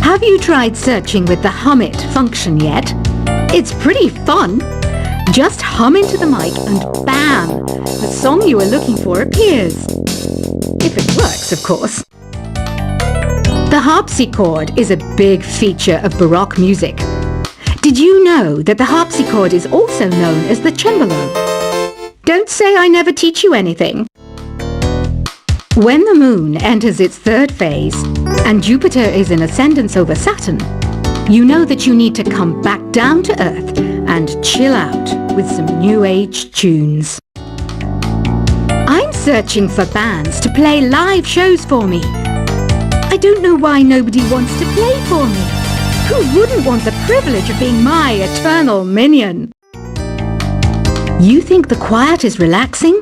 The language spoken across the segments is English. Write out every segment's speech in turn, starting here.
Have you tried searching with the Hum It function yet? It's pretty fun. Just hum into the mic and bam! The song you are looking for appears. If it works, of course. The harpsichord is a big feature of Baroque music. Did you know that the harpsichord is also known as the cembalo? Don't say I never teach you anything. When the moon enters its third phase and Jupiter is in ascendance over Saturn, you know that you need to come back down to Earth and chill out with some new age tunes. I'm searching for bands to play live shows for me. I don't know why nobody wants to play for me. Who wouldn't want the privilege of being my eternal minion? You think the quiet is relaxing?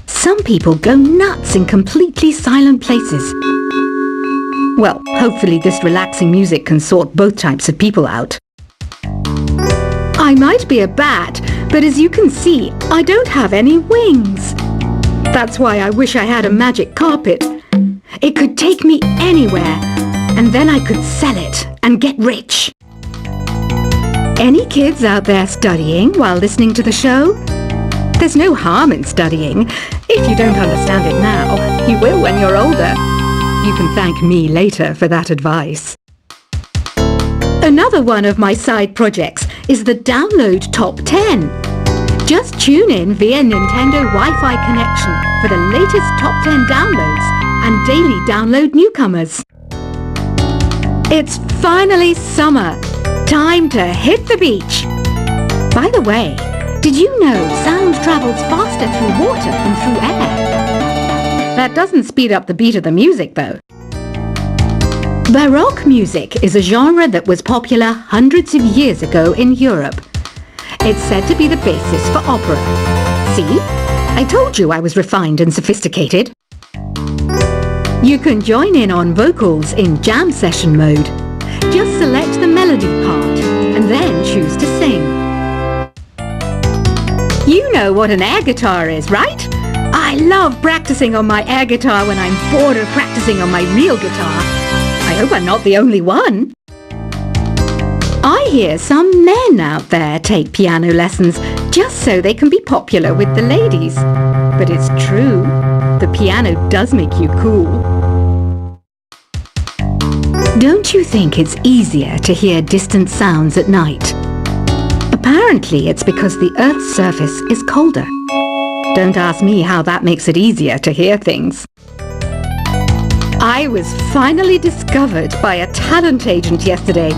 Some people go nuts in completely silent places. Well, hopefully this relaxing music can sort both types of people out. I might be a bat, but as you can see, I don't have any wings. That's why I wish I had a magic carpet. It could take me anywhere, and then I could sell it and get rich. Any kids out there studying while listening to the show? There's no harm in studying. If you don't understand it now, you will when you're older. You can thank me later for that advice. Another one of my side projects is the Download Top 10. Just tune in via Nintendo Wi-Fi connection for the latest Top 10 downloads and daily download newcomers. It's finally summer. Time to hit the beach. By the way, did you know sound travels faster through water than through air? That doesn't speed up the beat of the music, though. Baroque music is a genre that was popular hundreds of years ago in Europe. It's said to be the basis for opera. See? I told you I was refined and sophisticated. You can join in on vocals in jam session mode. Just select the melody part and then choose to sing. You know what an air guitar is, right? I love practicing on my air guitar when I'm bored of practicing on my real guitar. I hope I'm not the only one. I hear some men out there take piano lessons just so they can be popular with the ladies. But it's true, the piano does make you cool. Don't you think it's easier to hear distant sounds at night? Apparently it's because the Earth's surface is colder. Don't ask me how that makes it easier to hear things. I was finally discovered by a talent agent yesterday,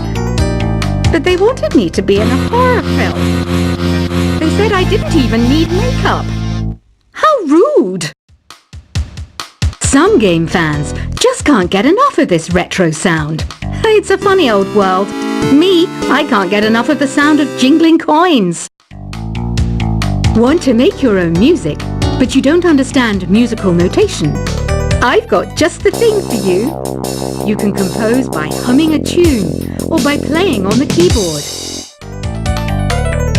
but they wanted me to be in a horror film. They said I didn't even need makeup. How rude! Some game fans just can't get enough of this retro sound. It's a funny old world. Me, I can't get enough of the sound of jingling coins. Want to make your own music, but you don't understand musical notation? I've got just the thing for you. You can compose by humming a tune or by playing on the keyboard.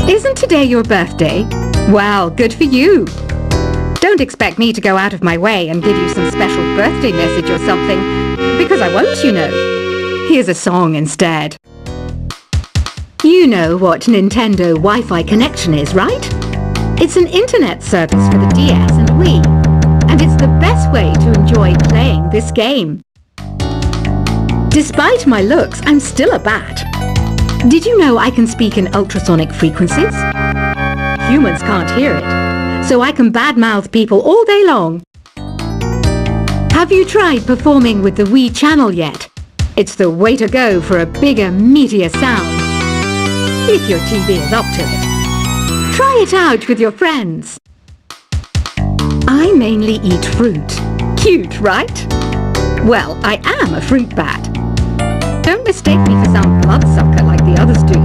Isn't today your birthday? Well, good for you. Don't expect me to go out of my way and give you some special birthday message or something, because I won't, you know. Here's a song instead. You know what Nintendo Wi-Fi connection is, right? It's an internet service for the DS and Wii, and it's the best way to enjoy playing this game. Despite my looks, I'm still a bat. Did you know I can speak in ultrasonic frequencies? Humans can't hear it, so I can badmouth people all day long. Have you tried performing with the Wii channel yet? It's the way to go for a bigger, meatier sound. If your TV is up to it. Try it out with your friends. I mainly eat fruit. Cute, right? Well, I am a fruit bat. Don't mistake me for some bloodsucker like the others do.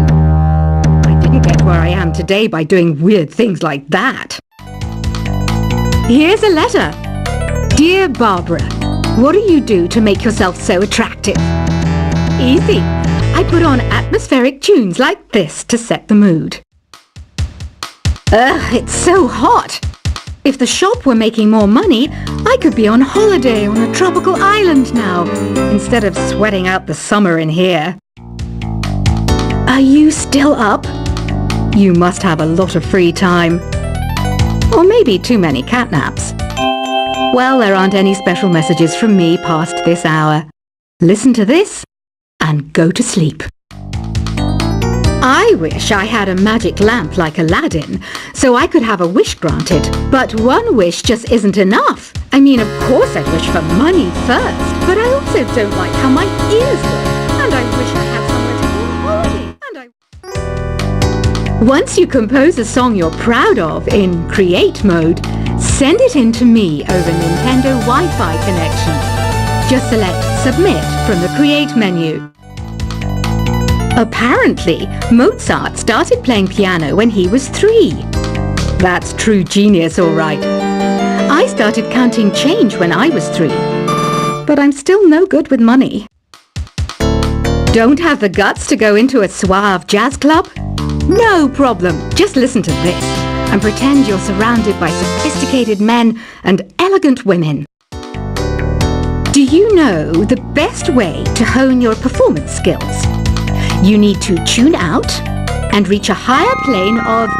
I didn't get where I am today by doing weird things like that. Here's a letter. Dear Barbara, what do you do to make yourself so attractive? Easy. I put on atmospheric tunes like this to set the mood. Ugh, it's so hot. If the shop were making more money, I could be on holiday on a tropical island now, instead of sweating out the summer in here. Are you still up? You must have a lot of free time. Or maybe too many catnaps. Well, there aren't any special messages from me past this hour. Listen to this and go to sleep. I wish I had a magic lamp like Aladdin, so I could have a wish granted. But one wish just isn't enough. I mean, of course I'd wish for money first, but I also don't like how my ears look, and I wish I had somewhere to go on holiday, Once you compose a song you're proud of in Create mode, send it in to me over Nintendo Wi-Fi connection. Just select Submit from the Create menu. Apparently, Mozart started playing piano when he was 3. That's true genius, all right. I started counting change when I was 3. But I'm still no good with money. Don't have the guts to go into a suave jazz club? No problem. Just listen to this and pretend you're surrounded by sophisticated men and elegant women. Do you know the best way to hone your performance skills? You need to tune out and reach a higher plane of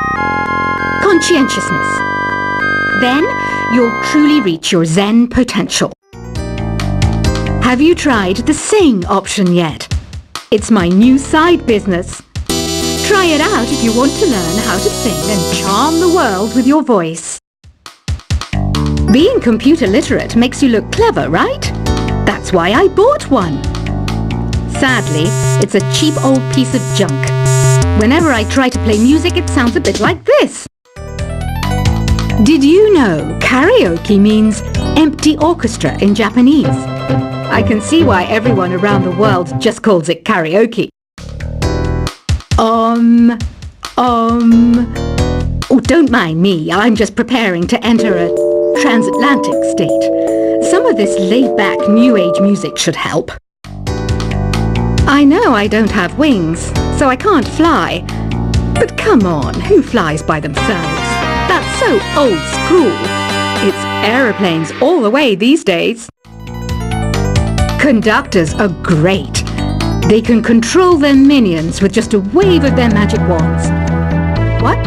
conscientiousness. Then you'll truly reach your Zen potential. Have you tried the Sing option yet? It's my new side business. Try it out if you want to learn how to sing and charm the world with your voice. Being computer literate makes you look clever, right? That's why I bought one. Sadly, it's a cheap old piece of junk. Whenever I try to play music, it sounds a bit like this. Did you know karaoke means empty orchestra in Japanese? I can see why everyone around the world just calls it karaoke. Oh, don't mind me. I'm just preparing to enter a transatlantic state. Some of this laid-back New Age music should help. I know I don't have wings, so I can't fly. But come on, who flies by themselves? That's so old school. It's aeroplanes all the way these days. Conductors are great. They can control their minions with just a wave of their magic wands. What?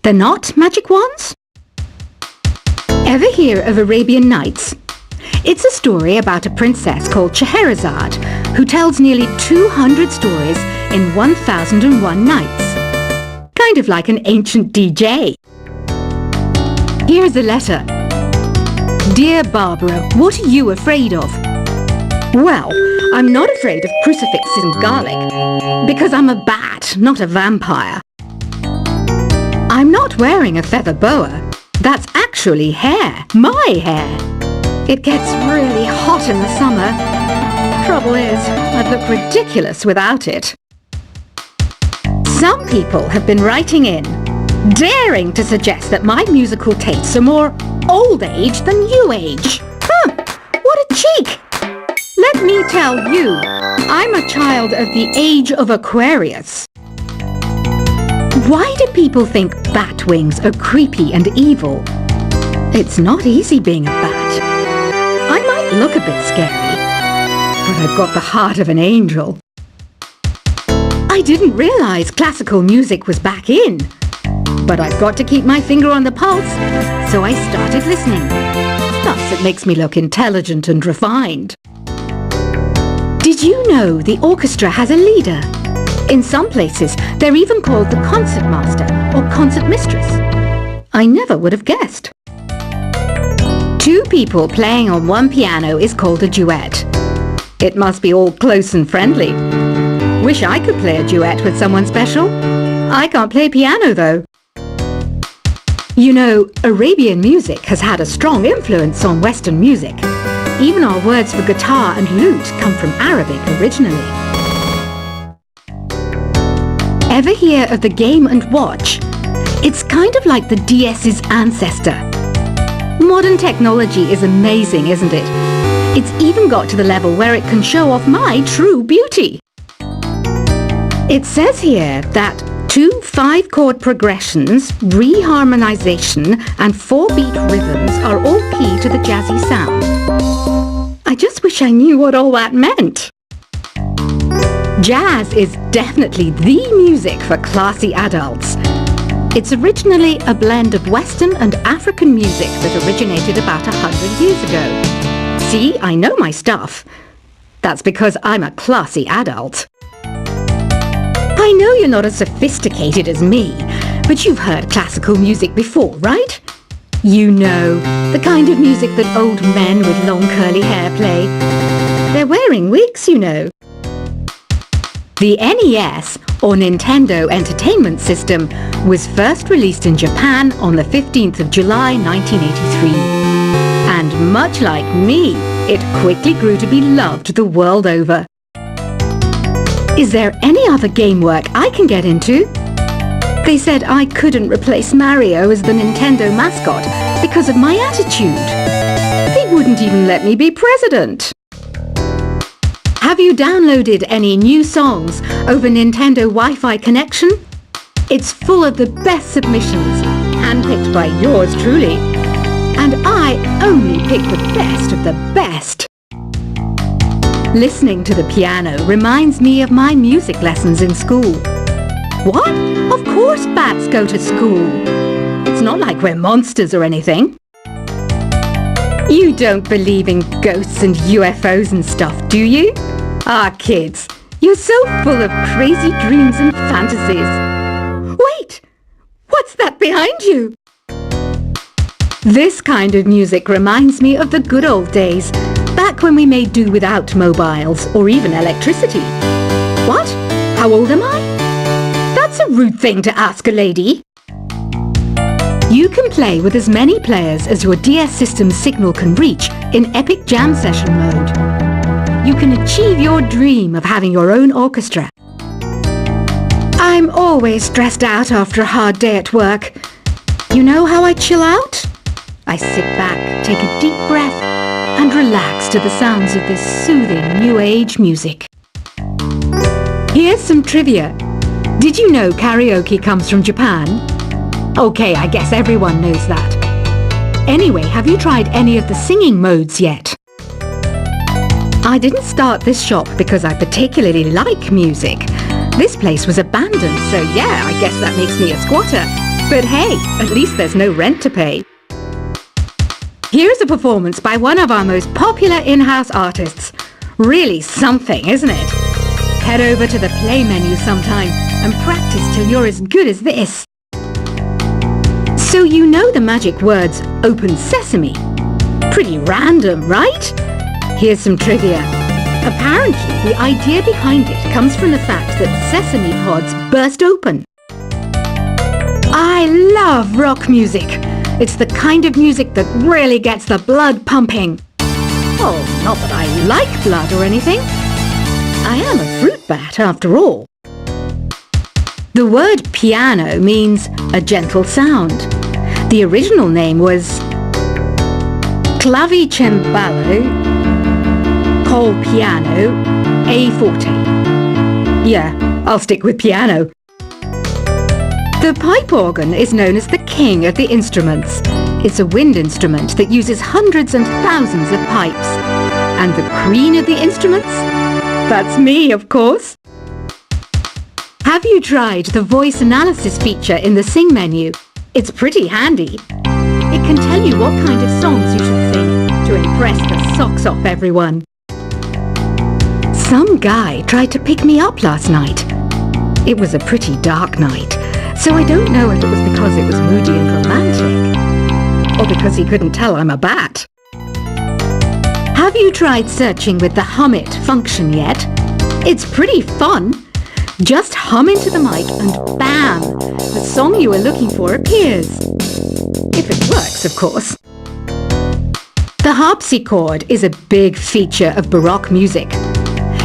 They're not magic wands? Ever hear of Arabian Nights? It's a story about a princess called Scheherazade who tells nearly 200 stories in 1001 nights. Kind of like an ancient DJ. Here's a letter. Dear Barbara, what are you afraid of? Well, I'm not afraid of crucifixes and garlic, because I'm a bat, not a vampire. I'm not wearing a feather boa. That's actually hair, my hair. It gets really hot in the summer. Trouble is, I'd look ridiculous without it. Some people have been writing in, daring to suggest that my musical tastes are more old age than new age. What a cheek! Let me tell you, I'm a child of the age of Aquarius. Why do people think bat wings are creepy and evil? It's not easy being a bat. I might look a bit scary, but I've got the heart of an angel. I didn't realize classical music was back in, but I've got to keep my finger on the pulse, so I started listening. Plus, it makes me look intelligent and refined. Did you know the orchestra has a leader? In some places, they're even called the concertmaster or concertmistress. I never would have guessed. Two people playing on one piano is called a duet. It must be all close and friendly. Wish I could play a duet with someone special. I can't play piano though. You know, Arabian music has had a strong influence on Western music. Even our words for guitar and lute come from Arabic originally. Ever hear of the Game & Watch? It's kind of like the DS's ancestor. Modern technology is amazing, isn't it? It's even got to the level where it can show off my true beauty. It says here that 2 5-chord progressions, reharmonization, and 4-beat rhythms are all key to the jazzy sound. I just wish I knew what all that meant. Jazz is definitely the music for classy adults. It's originally a blend of Western and African music that originated about 100 years ago. See, I know my stuff. That's because I'm a classy adult. I know you're not as sophisticated as me, but you've heard classical music before, right? You know, the kind of music that old men with long curly hair play. They're wearing wigs, you know. The NES, or Nintendo Entertainment System, was first released in Japan on the 15th of July 1983. And much like me, it quickly grew to be loved the world over. Is there any other game work I can get into? They said I couldn't replace Mario as the Nintendo mascot because of my attitude. They wouldn't even let me be president. Have you downloaded any new songs over Nintendo Wi-Fi connection? It's full of the best submissions, handpicked by yours truly. And I only pick the best of the best. Listening to the piano reminds me of my music lessons in school. What? Of course bats go to school. It's not like we're monsters or anything. You don't believe in ghosts and UFOs and stuff, do you? Ah, kids, you're so full of crazy dreams and fantasies. Wait! What's that behind you? This kind of music reminds me of the good old days, back when we made do without mobiles or even electricity. What? How old am I? That's a rude thing to ask a lady. You can play with as many players as your DS system's signal can reach in Epic Jam Session mode. You can achieve your dream of having your own orchestra. I'm always stressed out after a hard day at work. You know how I chill out? I sit back, take a deep breath, and relax to the sounds of this soothing new age music. Here's some trivia. Did you know karaoke comes from Japan? Okay, I guess everyone knows that. Anyway, have you tried any of the singing modes yet? I didn't start this shop because I particularly like music. This place was abandoned, so yeah, I guess that makes me a squatter. But hey, at least there's no rent to pay. Here's a performance by one of our most popular in-house artists. Really something, isn't it? Head over to the play menu sometime and practice till you're as good as this. So you know the magic words "Open Sesame." Pretty random, right? Here's some trivia. Apparently, the idea behind it comes from the fact that sesame pods burst open. I love rock music. It's the kind of music that really gets the blood pumping. Oh, not that I like blood or anything. I am a fruit bat after all. The word piano means a gentle sound. The original name was clavicembalo col piano a forte. Yeah, I'll stick with piano. The pipe organ is known as the king of the instruments. It's a wind instrument that uses hundreds and thousands of pipes. And the queen of the instruments? That's me, of course. Have you tried the voice analysis feature in the Sing menu? It's pretty handy. It can tell you what kind of songs you should sing to impress the socks off everyone. Some guy tried to pick me up last night. It was a pretty dark night, so I don't know if it was because it was moody and romantic, or because he couldn't tell I'm a bat. Have you tried searching with the Hum It function yet? It's pretty fun. Just hum into the mic and bam! The song you were looking for appears. If it works, of course. The harpsichord is a big feature of Baroque music.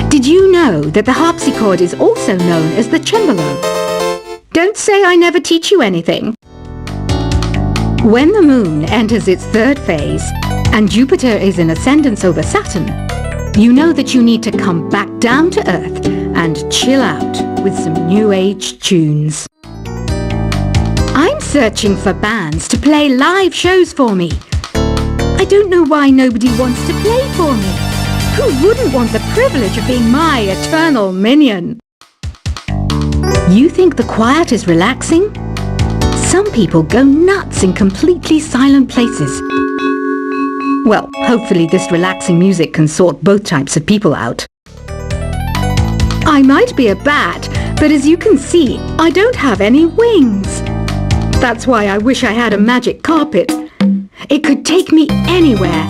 Did you know that the harpsichord is also known as the cembalo? Don't say I never teach you anything. When the moon enters its third phase and Jupiter is in ascendance over Saturn, you know that you need to come back down to Earth and chill out with some new age tunes. I'm searching for bands to play live shows for me. I don't know why nobody wants to play for me. Who wouldn't want the privilege of being my eternal minion? You think the quiet is relaxing? Some people go nuts in completely silent places. Well, hopefully this relaxing music can sort both types of people out. I might be a bat, but as you can see, I don't have any wings. That's why I wish I had a magic carpet. It could take me anywhere,